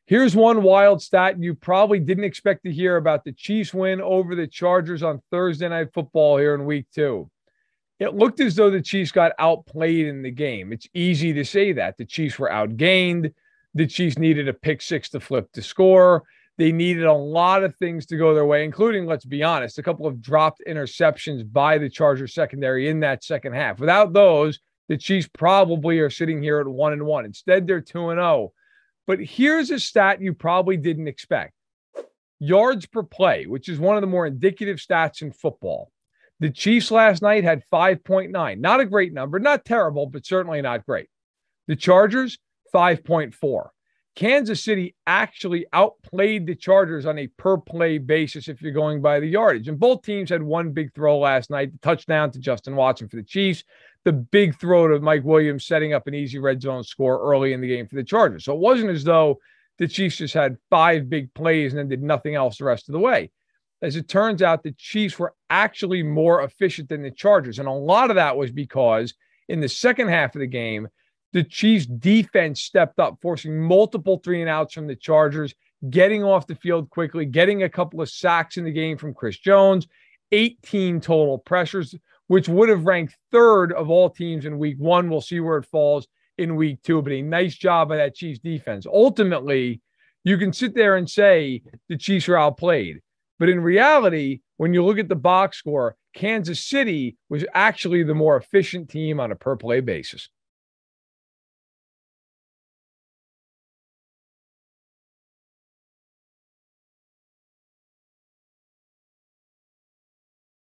Here's one wild stat you probably didn't expect to hear about the Chiefs win over the Chargers on Thursday Night Football here in week 2. It looked as though the Chiefs got outplayed in the game. It's easy to say that. The Chiefs were outgained. The Chiefs needed a pick six to flip the score. They needed a lot of things to go their way, including, let's be honest, a couple of dropped interceptions by the Chargers secondary in that second half. Without those, the Chiefs probably are sitting here at 1-1. Instead, they're 2-0. But here's a stat you probably didn't expect. Yards per play, which is one of the more indicative stats in football. The Chiefs last night had 5.9. Not a great number, not terrible, but certainly not great. The Chargers, 5.4. Kansas City actually outplayed the Chargers on a per play basis if you're going by the yardage. And both teams had one big throw last night, the touchdown to Justin Watson for the Chiefs, the big throw to Mike Williams setting up an easy red zone score early in the game for the Chargers. So it wasn't as though the Chiefs just had 5 big plays and then did nothing else the rest of the way. As it turns out, the Chiefs were actually more efficient than the Chargers. And a lot of that was because in the second half of the game, the Chiefs defense stepped up, forcing multiple 3-and-outs from the Chargers, getting off the field quickly, getting a couple of sacks in the game from Chris Jones, 18 total pressures, which would have ranked third of all teams in week 1. We'll see where it falls in week 2, but a nice job by that Chiefs defense. Ultimately, you can sit there and say the Chiefs were outplayed. But in reality, when you look at the box score, Kansas City was actually the more efficient team on a per play basis.